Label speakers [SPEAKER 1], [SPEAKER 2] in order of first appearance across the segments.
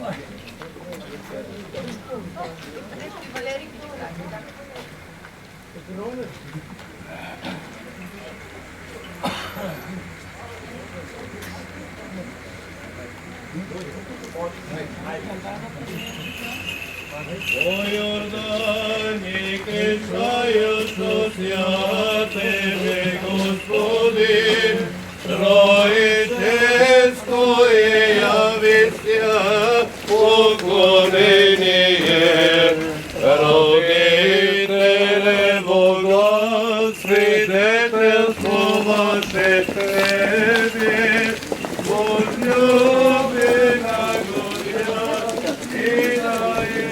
[SPEAKER 1] По Йордані кишаються святими, Господи, Троїцейської явися поклонення, родителе Бога, свидетельство ваше Тебе, возлюбена Господа, і дає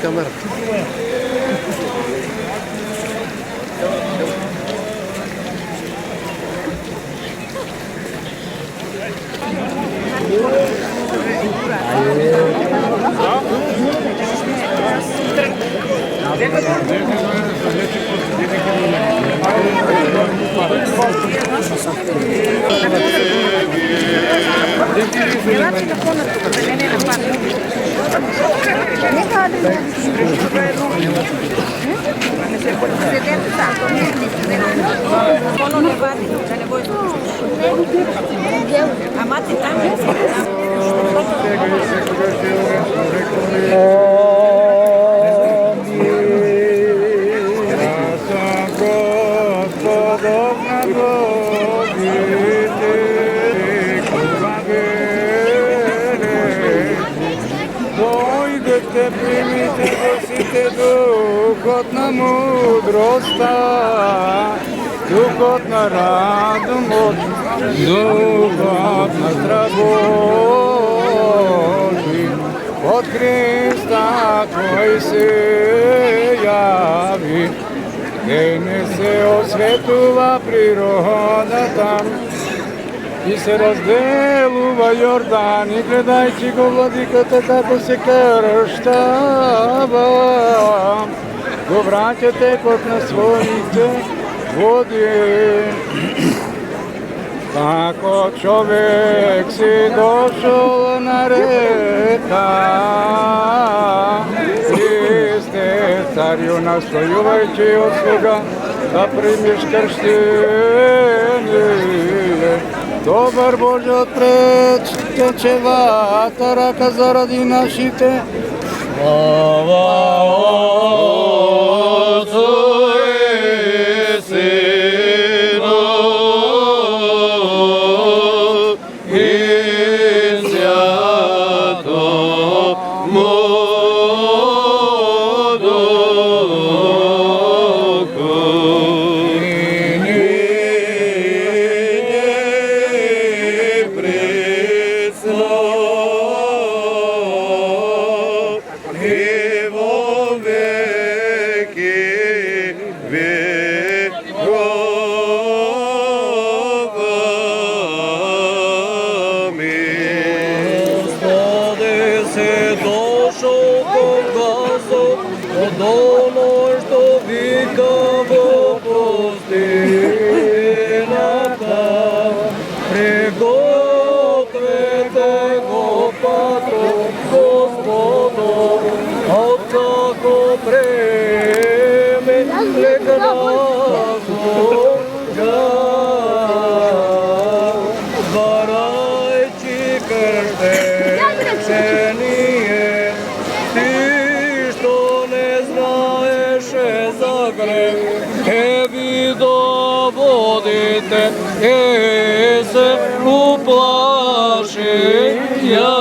[SPEAKER 2] Камера.
[SPEAKER 3] Примите, гласите духот на мудроста, духот на разумот, духот на здравоти, от Христа Той се яви, де не се осветува природата, и се разделува Йордан, и гледайки го владиката како се кръщава, го вратя текот на своите води. Како човек си дошол на река, Христе, царю, настоювайки от слуга, да примеш кръщение. Добър Боже, отпред течевата ръка заради нашите.
[SPEAKER 1] Слава Отцу и Сину и Святому Духу. Се уплаши я.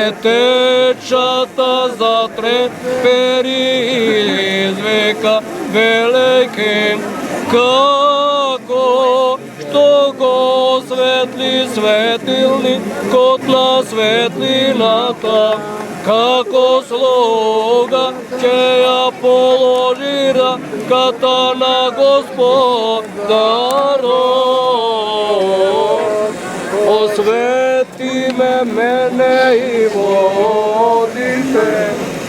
[SPEAKER 4] Претечата затрепери из века велики, како што го светли светилни кот на светлината, како слуга ќе ја положи раката на Господарот. Освети ме мене и водите,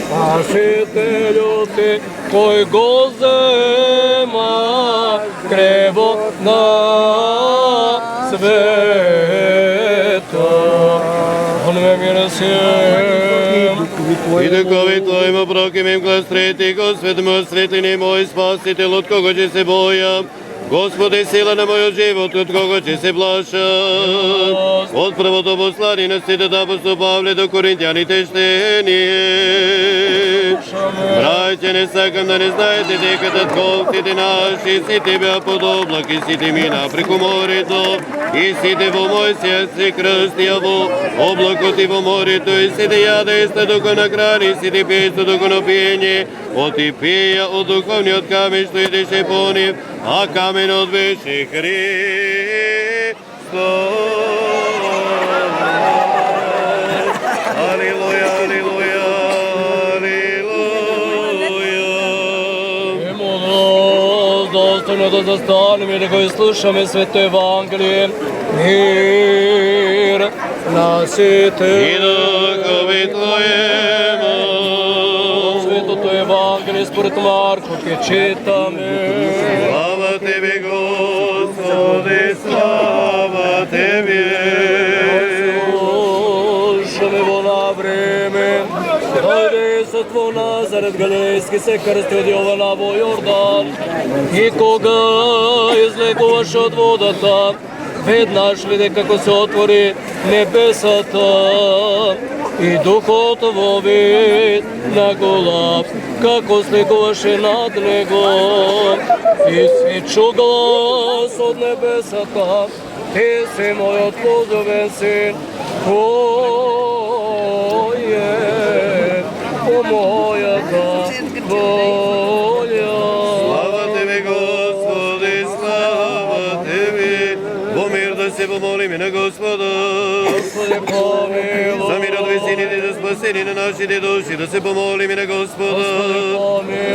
[SPEAKER 4] Спасителю ти, кој го зема кревот на света. Он ме миросим.
[SPEAKER 1] И такови Твоим прокимим глас трети, Господи мой, светлини мой, Спасител, от кого ќе се бојам. Господи, сила на мојот живот, от кого ќе се плашам. От првото послание на Светот апостол Павле до Коринтјаните ще ние. Браќе, не сакам да не знаете дека татковците наши сите беа под облак и сите мина преку морето и сите во Мојсија се крстија во облакот и во морето и сите јаде исто доко на храни и сите пие исто доко на пиење. Оти пија од духовниот камен што идеше по нив, а каменот беше Христос. Алилуја, алилуја, алилуја.
[SPEAKER 4] Молос, достойно да застанем и да го изслушаме Свето Евангелие. Мир на сите.
[SPEAKER 1] И духови Твоему.
[SPEAKER 4] Светото Евангелие според Марко ќе читаме.
[SPEAKER 1] Слава Тебе, Господи, слава Тебе.
[SPEAKER 4] Слушаме во на време. Дойде Исус во Назарет Галилејски, се крсти од Јована во Јордан. И кога излекуваше од водата, веднаш виде како се отвори небесата и духот во вид на голуб, како сликуваше над него. И се чу глас од небесата: Ти си мојот возлюбен син, кој е по мојата волја.
[SPEAKER 1] Слава Тебе, Господи, слава Тебе. Во мир да се помолиме на Господа.
[SPEAKER 4] Господи, помилуј.
[SPEAKER 1] За мир од висините, за спасение на нашите души, да се помолиме на Господа.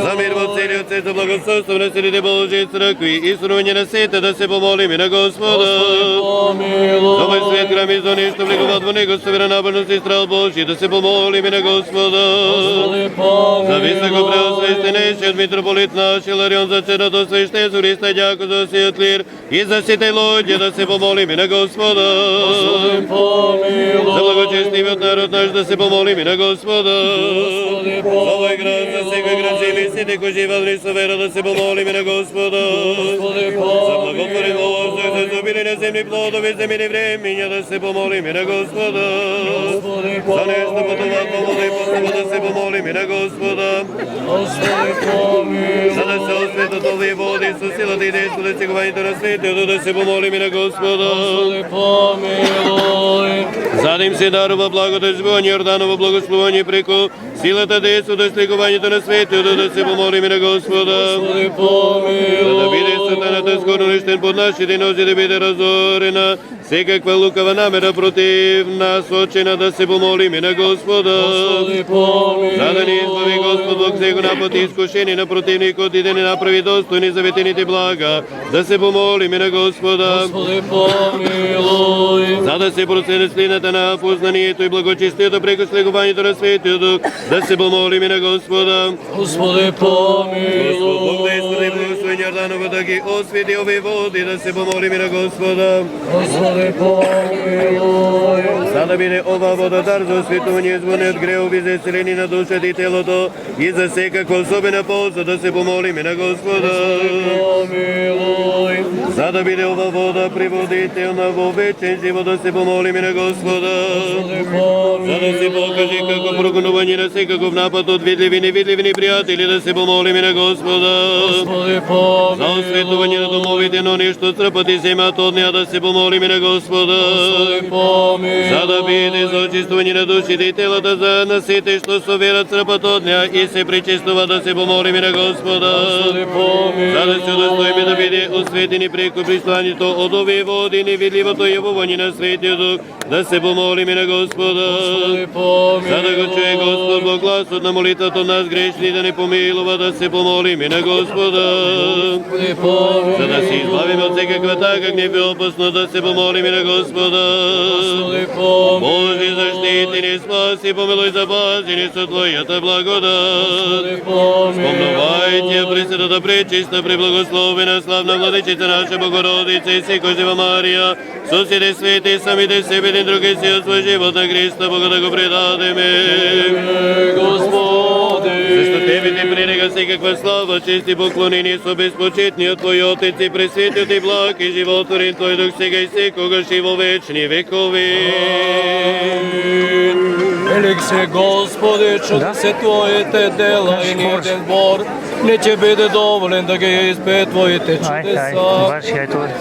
[SPEAKER 1] За мир во целиот свет, за благосостојство на силите Божии цркви и срување на сета, да се помолиме на Господа. За овој свет, храм и зони, што влегуваат во него, со вера, набожност и страх Божи, да се помолиме на Господа. За високо преосвещенешиот митрополит наш Иларион, за черното свештенство Христа Дјако, за сиот лир и за сите луѓе, да се помолиме на Господа. За благочестивиот народ наш, да се помолиме на Господа. За овој град, за секој граѓани, сите кои живеат со вера, да се помолиме на Господа. За благотворен воздух, за изобилие на земни плодови, земени времиња, да се помолиме на Господа. За нешто потоват помоли и постава, да се помолиме на Господа. За да се осветат овие води со силата и действото да стигувањето на светиот, да се помолиме на Господа. За да им се дарува благото избивање Јорданово благословување преку силата действото да стигувањето на светиот, да се помолиме на Господа. За да биде сатаната скоро уништен под нашите нози, да биде разорена секаква лукава намера против нас очена, да се помолиме на Господа. За да ни избави Господ Бог сего напад и искушение на противникот и да не направи достојни заветените блага, да се помолиме на Господа. За да се проследи следната на познанието и благочестието преку слегувањето на Светиот Дух, да се помолиме на Господа.
[SPEAKER 4] Господи, помилуј.
[SPEAKER 1] Господ Бог да изпълни благословен Јорданово, да ги освети овие води, да се помолиме на Господа.
[SPEAKER 4] Господи, помилуј.
[SPEAKER 1] За да биде ова вода дар за осветување, извоне од греови, за исцеление на душата и телото и за секаква особена полза, да се помолиме на Господа.
[SPEAKER 4] Помилуј.
[SPEAKER 1] За да биде ова вода приводителна во вечен живот, да се помолиме на Господа. За да се покаже како прогонување на секаков напад од видливи и невидливи непријатели, да се помолиме на Господа. За осветување на домовите, но нешто црпат и земјат од неа, да се помолиме на Господа. За да да биде за очистване на душите и телата за насите, що соверат сръпът от дня и се причествува да се помолим и на Господа. За да се удостоим да биде осветени преко пристанието от ови води, невидливото явуване на Светия Дух, да се помолим и на Господа. За да го чуе Господ Бог гласът на молитвата от нас грешни, да не помилува, да се помолим и на Господа. За да се избавим от всякаква така гнев и опасно, да се помолим и на Господа. Божи защити ни спаси, помилуй, запази ни со Твоята благодат. Спомнувайте пресветата пречиста, преблагословена, славна владичица наша Богородица и всеко Дева Мария, соседи свети, самите себе един други си от свой живот на Христа, Бога да го предадеме. Господи! Защо Тебе Ти пренега всекаква слава, чест и поклонение со безпочетният Твой Отец и пресветиот и благ и животворен Твой Дух сега и всекогаш и во вечни векови.
[SPEAKER 4] Велик се Господи, чудо се Твоите дела и ни един двор не će биде доволен да ги изпее Твоите чудеса.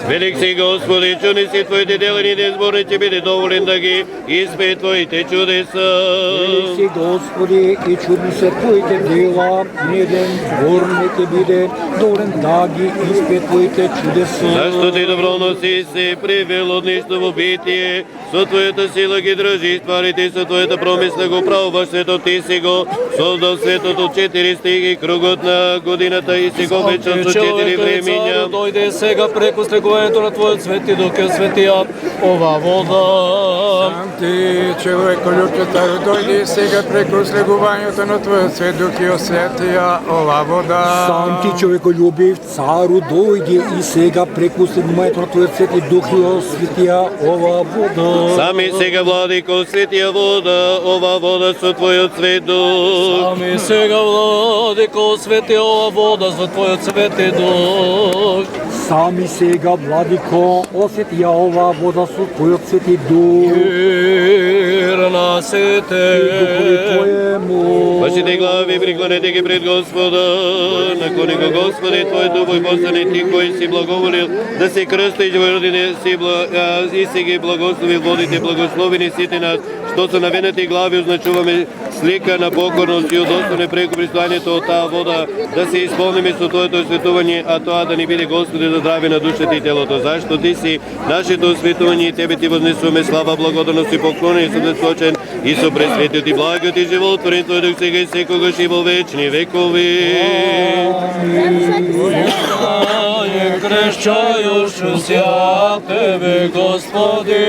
[SPEAKER 1] Велик си Господи, чудни си Твоите дела, ни един збор не će биде доволен да ги изпее Твоите чудеса.
[SPEAKER 5] Велик си Господи, и чудни са Твоите дела, ни един двор не će биде доволен да ги изпее Твоите чудеса.
[SPEAKER 1] Защо Ти доброноси се привел от нищо в битие, со Твоята сила ги дръжи, стварите со Твоята промисла го правуваш, свето Ти си го создал светото 4 стиги, кругот на годината и си го вечен со 4 времења.
[SPEAKER 4] Дойде сега преко слегуването на Твоят свети дух и осветия ова вода.
[SPEAKER 3] Сам Ти, човеколюбче царю, дойди сега преко слегувањето на Твојот свет дух и осветија ова вода.
[SPEAKER 5] Сам Ти, човеколюбив цару, дойди и сега преко слегувањето на Твојот свети дух и осветија ова вода.
[SPEAKER 1] Сами сега, Владико, осветија вода, ова вода со Твојот свет дух.
[SPEAKER 4] Сами сега, Владико, освети ова вода за Твојот свети дух.
[SPEAKER 5] Сами сега, Владико, осветија ова вода со Твојот свети дух.
[SPEAKER 4] Мир на сите.
[SPEAKER 1] Вашите глави преклонете ги пред Господа, наклони го Господи, Твој дубој постане Ти, кој си благоволил да се кръста и живородине си и си ги благослови водите, благословени сите нас, што са навенати глави, означуваме слика на покорност и удостоне преко пристојањето од таа вода, да се исполниме со Твоето осветување, а тоа да ни биде Господи за здраве на душата и телото. Зашто Ти си нашето осветување и Тебе Ти вознесуваме слава, благодарност и поклонение со безпочен и со пресветиот и благиот и животворен Твој Дух сега и секогаш и во вечни векови.
[SPEAKER 4] Крещајушу ся Тебе, Господи,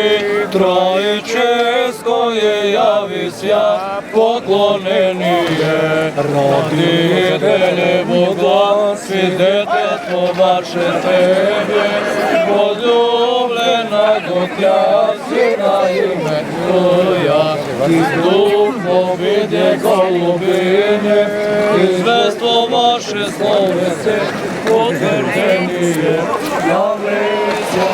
[SPEAKER 4] Троическо е јави ся, поклонение, родителе Бога, свидетелство ваше Тебе, возлюблена до Тя си на име Твоја, и духо виде голубине, извество ваше словесе, потверждение, явлеся.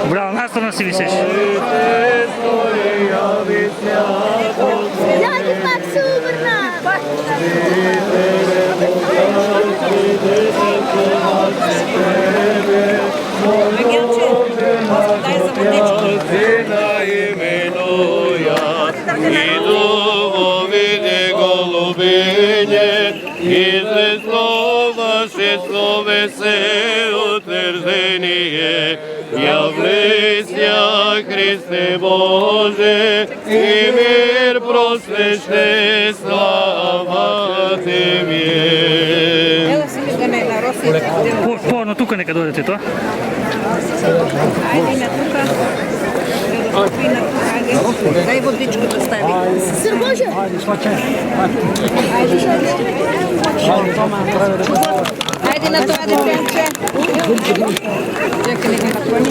[SPEAKER 6] Браво, на страна си висиш.
[SPEAKER 7] Jadi paksu berenang.
[SPEAKER 1] Словесе утверждение, явлеся Христе Боже, и мир просвещне, слава Тебе.
[SPEAKER 7] Ела си ми да не нароси.
[SPEAKER 6] По-рано тук нека дойдете, то.
[SPEAKER 7] Айде на тука. Дай водичку да стави. Сър Боже! Айде на това детенце. Чакай, нека наклони.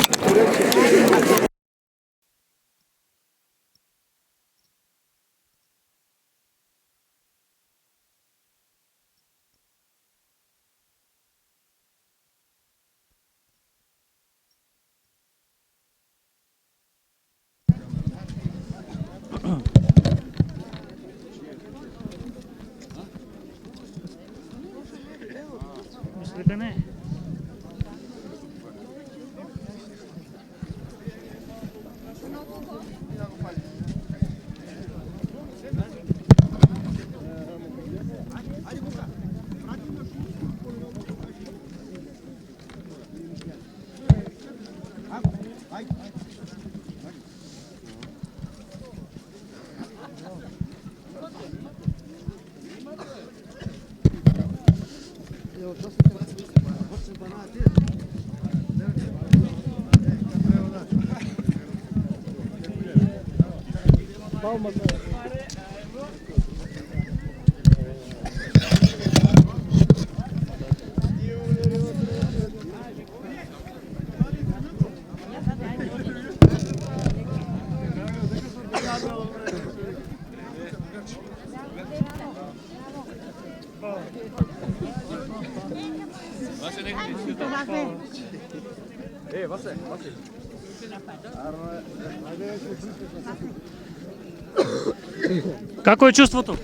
[SPEAKER 6] Како е чувството?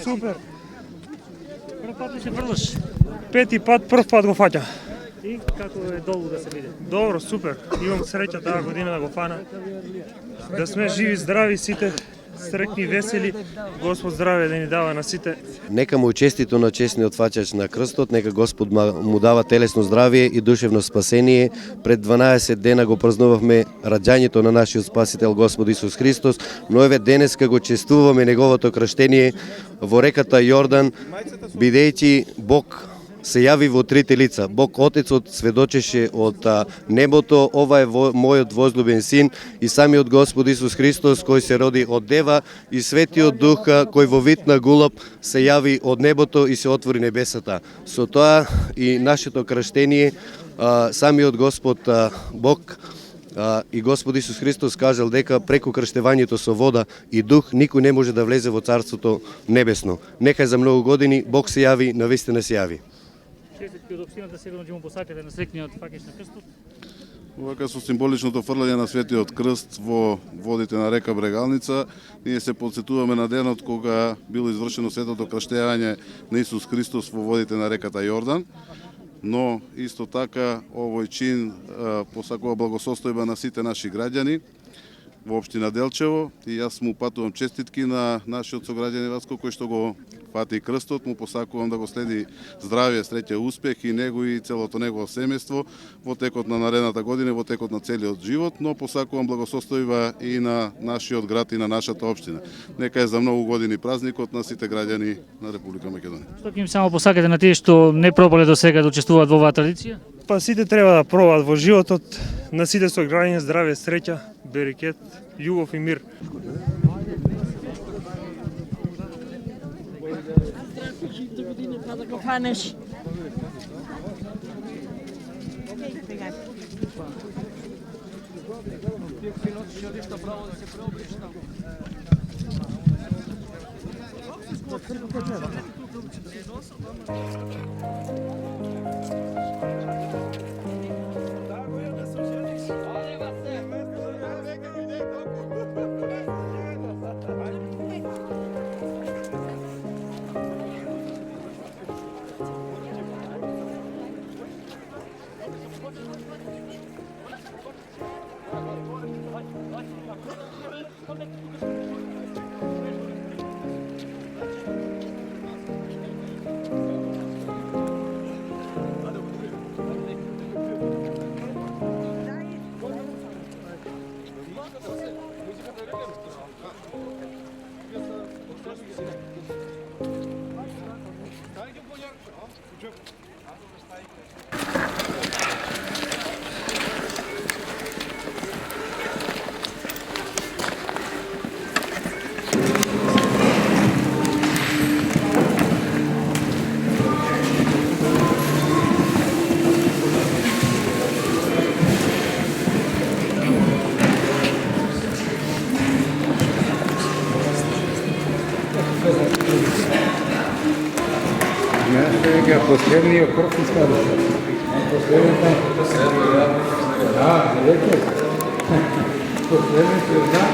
[SPEAKER 8] Супер.
[SPEAKER 6] Прв пат ли се врлаш?
[SPEAKER 8] Пети пат, прв пат го фаќа.
[SPEAKER 6] И како е долу да се биде?
[SPEAKER 8] Добро, супер. Имам среќа таа година да го фана. Да сме живи, здрави сите, среќни, весели. Господ здраве да ни дава на сите.
[SPEAKER 2] Нека му честито на честниот фачач на крстот, нека Господ му дава телесно здравие и душевно спасение. Пред 12 дена го празнувавме раѓањето на нашиот Спасител Господ Исус Христос, но еве денеска го честуваме неговото крштение во реката Јордан, бидејќи Бог се јави во трите лица. Бог Отецот сведочеше од небото, ова е мојот возлюбен син, и самиот Господ Исус Христос кој се роди од дева, и Светиот Дух кој во вид на гулаб се јави од небото и се отвори небесата. Со тоа и нашето крштение, самиот Господ Бог и Господ Исус Христос кажал дека преку крштевањето со вода и дух никој не може да влезе во Царството Небесно. Нека за многу години Бог се јави, навистина се јави.
[SPEAKER 6] Честитки од општината, сигурно ќе му посакате на среќниот факеш на крстот.
[SPEAKER 9] Вака со символичното фрлање на Светиот крст во водите на река Брегалница, ние се подсетуваме на денот кога било извршено светото крштевање на Исус Христос во водите на реката Јордан. Но исто така овој чин посакува благосостојба на сите наши граѓани во општина Делчево, и јас му патувам честитки на нашиот сограѓанин Васко кој што го фати крстот, му посакувам да го следи здравје, среќа, успех и него и целото негово семејство во текот на наредната година, во текот на целиот живот, но посакувам благосостојба и на нашиот град и на нашата општина. Нека е за многу години празникот на сите граѓани на Република Македонија.
[SPEAKER 6] Што ќе им само посакате на тие што не пробале до сега да учествуваат во оваа традиција?
[SPEAKER 8] Па сите треба да пробаат во животот, на сите сограѓани здраве, среќа, берекет, љубов и мир.
[SPEAKER 7] Да го фанеш.
[SPEAKER 5] Последниот кров искада. Последната. Леко. Последниот знак.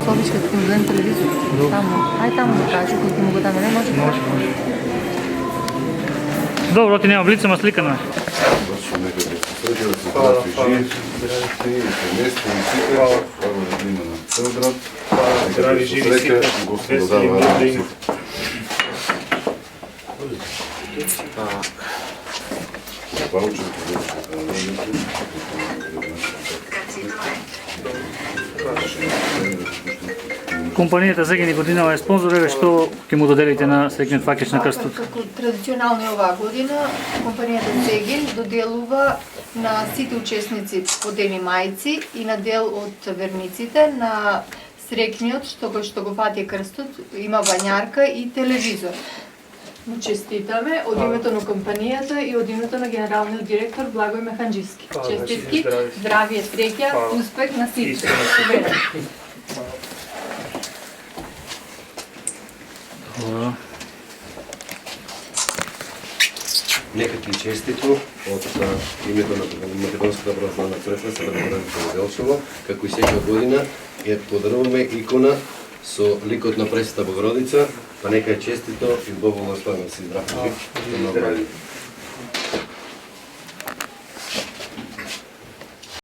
[SPEAKER 7] Ходиш като ти му дадем телевизор? Там, ай там да кажи, ако ти му го даме, не може?
[SPEAKER 6] Може. Dobro, ti nema blica, ma slikano je.
[SPEAKER 8] Здрави, живи сите, весели години.
[SPEAKER 6] Компанијата Зегени годинава е спонзор, еве што ќе му доделите на срекниот факеш на крстот?
[SPEAKER 10] Како традиционално е оваа година, компанијата Зеген доделува на сите учесници подени мајци и на дел од верниците на срекниот што го фати крстот, има бањарка и телевизор. Му честитаме од името на компанијата и од името на генералниот директор Благој Механџиски. Честитки, здравје, среќа, успех на сите.
[SPEAKER 2] Нека ти честито од името на Македонската православна црква Света Богородица во Делчево, како и секоја година ја подаруваме икона со ликот на Пресвета Богородица, па нека е честито и Бог благослови си здрав.